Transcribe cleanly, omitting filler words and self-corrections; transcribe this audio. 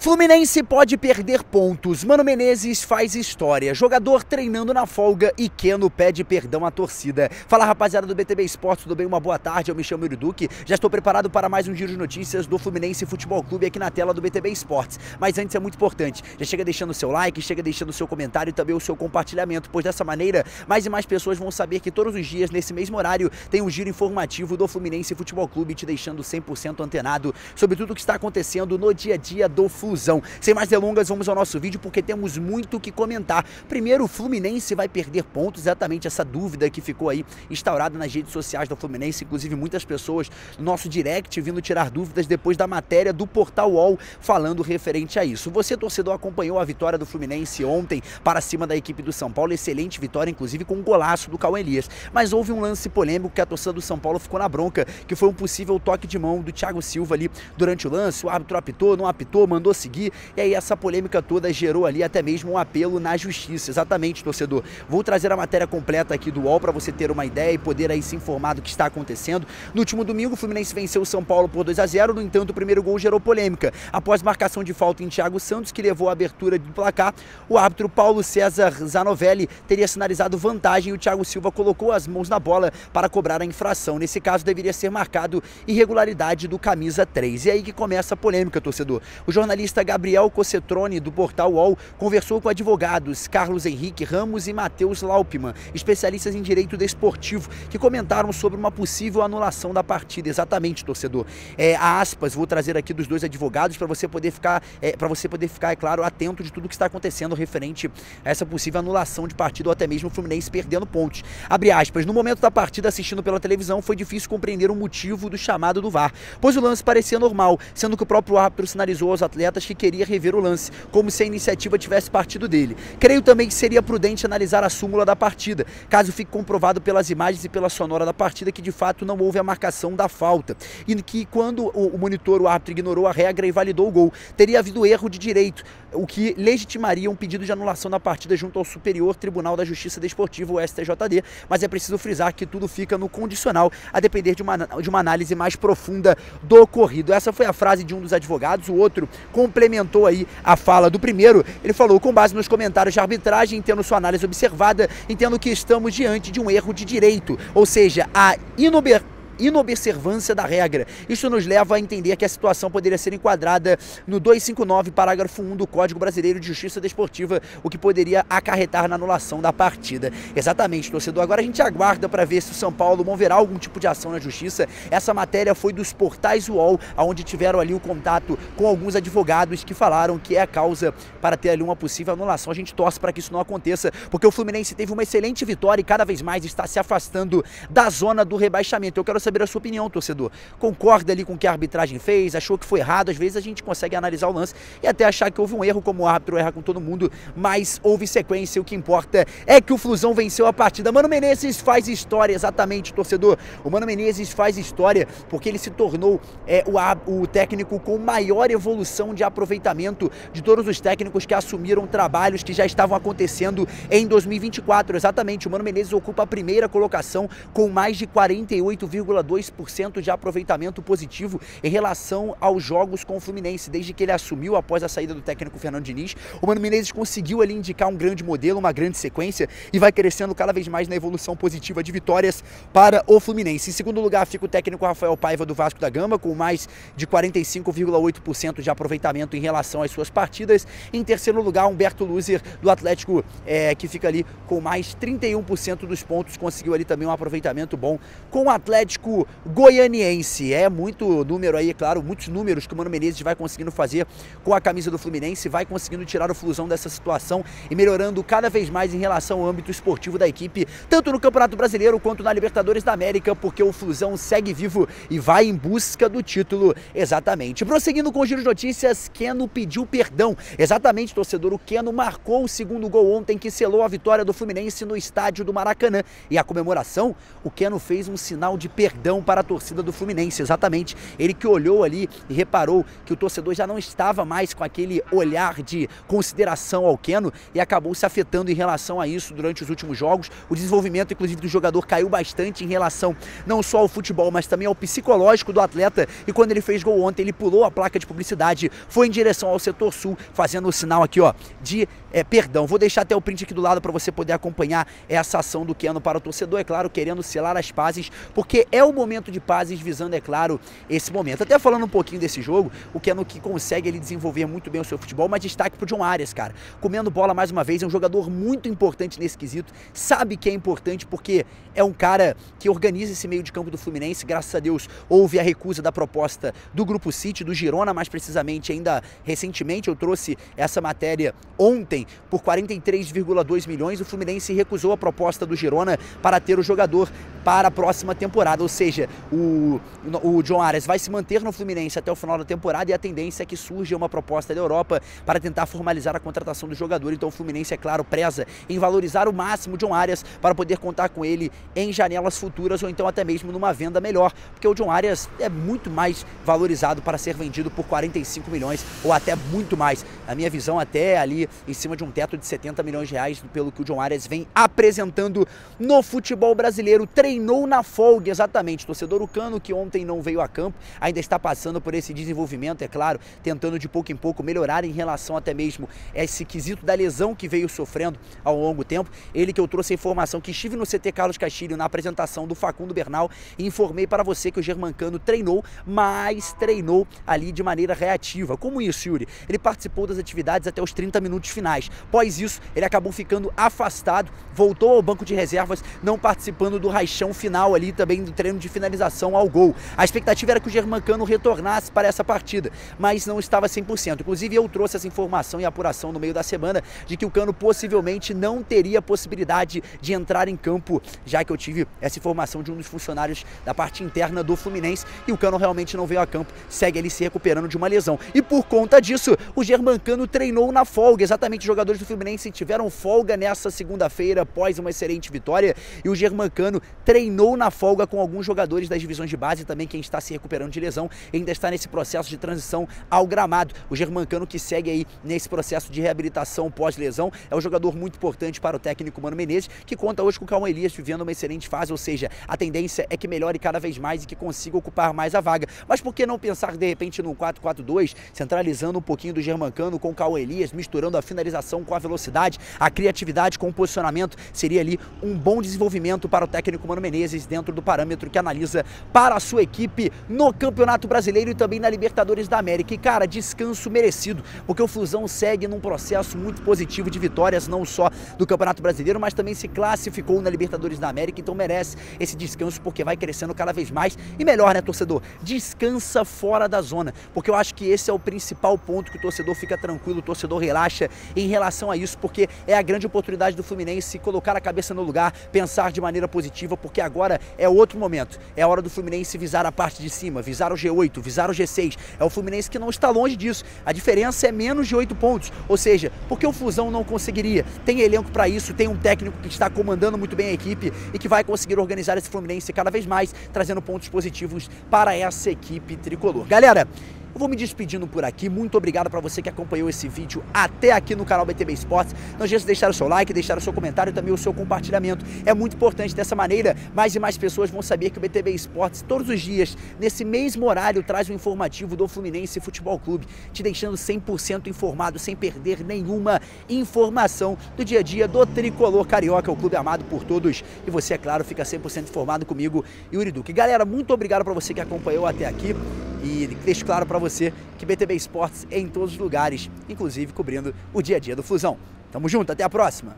Fluminense pode perder pontos, Mano Menezes faz história, jogador treinando na folga e Keno pede perdão à torcida. Fala rapaziada do BTB Esportes, tudo bem? Uma boa tarde, eu me chamo Yuri Duque, já estou preparado para mais um giro de notícias do Fluminense Futebol Clube aqui na tela do BTB Esportes. Mas antes é muito importante, já chega deixando o seu like, chega deixando o seu comentário e também o seu compartilhamento, pois dessa maneira mais e mais pessoas vão saber que todos os dias, nesse mesmo horário, tem um giro informativo do Fluminense Futebol Clube, te deixando 100% antenado sobre tudo o que está acontecendo no dia a dia do Fluminense. Sem mais delongas, vamos ao nosso vídeo porque temos muito o que comentar. Primeiro, o Fluminense vai perder pontos, exatamente essa dúvida que ficou aí instaurada nas redes sociais do Fluminense, inclusive muitas pessoas no nosso direct vindo tirar dúvidas depois da matéria do Portal UOL falando referente a isso. Você, torcedor, acompanhou a vitória do Fluminense ontem para cima da equipe do São Paulo, excelente vitória, inclusive com um golaço do Cauã Elias, mas houve um lance polêmico que a torcida do São Paulo ficou na bronca, que foi um possível toque de mão do Thiago Silva ali durante o lance, o árbitro apitou, não apitou, mandou seguir, e aí essa polêmica toda gerou ali até mesmo um apelo na justiça. Exatamente, torcedor. Vou trazer a matéria completa aqui do UOL para você ter uma ideia e poder aí se informar do que está acontecendo. No último domingo, o Fluminense venceu o São Paulo por 2-0, no entanto, o primeiro gol gerou polêmica. Após marcação de falta em Thiago Santos, que levou à abertura do placar, o árbitro Paulo César Zanovelli teria sinalizado vantagem e o Thiago Silva colocou as mãos na bola para cobrar a infração. Nesse caso, deveria ser marcado irregularidade do camisa 3. E aí que começa a polêmica, torcedor. O jornalista Gabriel Cossetrone, do Portal UOL, conversou com advogados Carlos Henrique Ramos e Matheus Laupman, especialistas em direito desportivo, que comentaram sobre uma possível anulação da partida. Exatamente, torcedor. A aspas, vou trazer aqui dos dois advogados para você poder ficar, é claro, atento de tudo que está acontecendo referente a essa possível anulação de partida ou até mesmo o Fluminense perdendo pontos. Abre aspas, no momento da partida assistindo pela televisão foi difícil compreender o motivo do chamado do VAR, pois o lance parecia normal, sendo que o próprio árbitro sinalizou aos atletas que queria rever o lance, como se a iniciativa tivesse partido dele. Creio também que seria prudente analisar a súmula da partida, caso fique comprovado pelas imagens e pela sonora da partida que de fato não houve a marcação da falta, e que quando o monitor, o árbitro, ignorou a regra e validou o gol, teria havido erro de direito, o que legitimaria um pedido de anulação da partida junto ao Superior Tribunal da Justiça Desportiva, o STJD, mas é preciso frisar que tudo fica no condicional, a depender de uma análise mais profunda do ocorrido. Essa foi a frase de um dos advogados. O outro complementou aí a fala do primeiro. Ele falou: com base nos comentários de arbitragem, tendo sua análise observada, entendo que estamos diante de um erro de direito, ou seja, a inobservância da regra. Isso nos leva a entender que a situação poderia ser enquadrada no 259, parágrafo 1 do Código Brasileiro de Justiça Desportiva, o que poderia acarretar na anulação da partida. Exatamente, torcedor. Agora a gente aguarda para ver se o São Paulo moverá algum tipo de ação na justiça. Essa matéria foi dos portais UOL, onde tiveram ali o contato com alguns advogados que falaram que é a causa para ter ali uma possível anulação. A gente torce para que isso não aconteça, porque o Fluminense teve uma excelente vitória e cada vez mais está se afastando da zona do rebaixamento. Eu quero saber a sua opinião, torcedor. Concorda ali com o que a arbitragem fez? Achou que foi errado? Às vezes a gente consegue analisar o lance e até achar que houve um erro, como o árbitro erra com todo mundo, mas houve sequência. O que importa é que o Flusão venceu a partida. Mano Menezes faz história, exatamente, torcedor. O Mano Menezes faz história porque ele se tornou o técnico com maior evolução de aproveitamento de todos os técnicos que assumiram trabalhos que já estavam acontecendo em 2024. Exatamente, o Mano Menezes ocupa a primeira colocação com mais de 48,2% de aproveitamento positivo em relação aos jogos com o Fluminense. Desde que ele assumiu após a saída do técnico Fernando Diniz, o Mano Menezes conseguiu ali indicar um grande modelo, uma grande sequência e vai crescendo cada vez mais na evolução positiva de vitórias para o Fluminense. Em segundo lugar fica o técnico Rafael Paiva do Vasco da Gama, com mais de 45,8% de aproveitamento em relação às suas partidas. Em terceiro lugar, Humberto Luzer do Atlético, que fica ali com mais 31% dos pontos, conseguiu ali também um aproveitamento bom com o Atlético Goianiense. É muito número aí, claro, muitos números que o Mano Menezes vai conseguindo fazer com a camisa do Fluminense, vai conseguindo tirar o Flusão dessa situação e melhorando cada vez mais em relação ao âmbito esportivo da equipe, tanto no Campeonato Brasileiro quanto na Libertadores da América, porque o Flusão segue vivo e vai em busca do título. Exatamente. Prosseguindo com o giro de notícias, Keno pediu perdão. Exatamente, torcedor, o Keno marcou o segundo gol ontem que selou a vitória do Fluminense no estádio do Maracanã, e a comemoração, o Keno fez um sinal de perdão perdão para a torcida do Fluminense, exatamente. Ele que olhou ali e reparou que o torcedor já não estava mais com aquele olhar de consideração ao Keno e acabou se afetando em relação a isso durante os últimos jogos. O desenvolvimento, inclusive, do jogador caiu bastante em relação não só ao futebol, mas também ao psicológico do atleta. E quando ele fez gol ontem, ele pulou a placa de publicidade, foi em direção ao setor sul, fazendo o sinal aqui, ó, de perdão. Vou deixar até o print aqui do lado para você poder acompanhar essa ação do Keno para o torcedor, é claro, querendo selar as pazes, porque é o momento de pazes, visando, é claro, esse momento. Até falando um pouquinho desse jogo, o Keno que consegue ele desenvolver muito bem o seu futebol, mas destaque pro John Arias, cara. Comendo bola mais uma vez, é um jogador muito importante nesse quesito, sabe que é importante porque é um cara que organiza esse meio de campo do Fluminense. Graças a Deus houve a recusa da proposta do Grupo City, do Girona, mais precisamente ainda recentemente. Eu trouxe essa matéria ontem por 43,2 milhões. O Fluminense recusou a proposta do Girona para ter o jogador para a próxima temporada, ou seja, o John Arias vai se manter no Fluminense até o final da temporada e a tendência é que surja uma proposta da Europa para tentar formalizar a contratação do jogador. Então o Fluminense, é claro, preza em valorizar o máximo o John Arias para poder contar com ele em janelas futuras ou então até mesmo numa venda melhor, porque o John Arias é muito mais valorizado para ser vendido por 45 milhões ou até muito mais. Na minha visão, até ali em cima de um teto de 70 milhões de reais, pelo que o John Arias vem apresentando no futebol brasileiro. Treinou na folga, exatamente. Torcedor Cano, que ontem não veio a campo, ainda está passando por esse desenvolvimento, é claro, tentando de pouco em pouco melhorar em relação até mesmo a esse quesito da lesão que veio sofrendo ao longo do tempo. Ele que eu trouxe a informação que estive no CT Carlos Castilho na apresentação do Facundo Bernal e informei para você que o Germancano treinou, mas treinou ali de maneira reativa. Como isso, Yuri? Ele participou das atividades até os 30 minutos finais. Após isso, ele acabou ficando afastado, voltou ao banco de reservas, não participando do rachão final ali, também do treino de finalização ao gol. A expectativa era que o Germancano retornasse para essa partida, mas não estava 100%. Inclusive, eu trouxe essa informação e apuração no meio da semana de que o Cano possivelmente não teria possibilidade de entrar em campo, já que eu tive essa informação de um dos funcionários da parte interna do Fluminense e o Cano realmente não veio a campo, segue ali se recuperando de uma lesão. E por conta disso, o Germancano treinou na folga. Exatamente, os jogadores do Fluminense tiveram folga nessa segunda-feira após uma excelente vitória e o Germancano treinou na folga com alguns jogadores das divisões de base, também quem está se recuperando de lesão ainda está nesse processo de transição ao gramado. O Germancano que segue aí nesse processo de reabilitação pós-lesão é um jogador muito importante para o técnico Mano Menezes, que conta hoje com o Cauã Elias vivendo uma excelente fase, ou seja, a tendência é que melhore cada vez mais e que consiga ocupar mais a vaga. Mas por que não pensar de repente num 4-4-2, centralizando um pouquinho do Germancano com o Cauã Elias, misturando a finalização com a velocidade, a criatividade com o posicionamento? Seria ali um bom desenvolvimento para o técnico Mano Menezes dentro do parâmetro que analisa para a sua equipe no Campeonato Brasileiro e também na Libertadores da América. E cara, descanso merecido, porque o Flusão segue num processo muito positivo de vitórias, não só do Campeonato Brasileiro, mas também se classificou na Libertadores da América, então merece esse descanso porque vai crescendo cada vez mais e melhor, né, torcedor? Descansa fora da zona, porque eu acho que esse é o principal ponto que o torcedor fica tranquilo, o torcedor relaxa em relação a isso, porque é a grande oportunidade do Fluminense colocar a cabeça no lugar, pensar de maneira positiva, porque agora é outro momento, é a hora do Fluminense visar a parte de cima, visar o G8, visar o G6, é o Fluminense que não está longe disso, a diferença é menos de 8 pontos, ou seja, porque o Flusão não conseguiria, tem elenco para isso, tem um técnico que está comandando muito bem a equipe e que vai conseguir organizar esse Fluminense cada vez mais, trazendo pontos positivos para essa equipe tricolor. Galera, eu vou me despedindo por aqui, muito obrigado para você que acompanhou esse vídeo até aqui no canal BTB Esportes. Não esqueça de deixar o seu like, deixar o seu comentário e também o seu compartilhamento. É muito importante, dessa maneira mais e mais pessoas vão saber que o BTB Esportes todos os dias, nesse mesmo horário, traz um informativo do Fluminense Futebol Clube, te deixando 100% informado, sem perder nenhuma informação do dia a dia do tricolor carioca, o clube amado por todos. E você, é claro, fica 100% informado comigo, Yuri Duque. Galera, muito obrigado para você que acompanhou até aqui e deixo claro para você que BTB Esportes é em todos os lugares, inclusive cobrindo o dia a dia do Flusão. Tamo junto, até a próxima!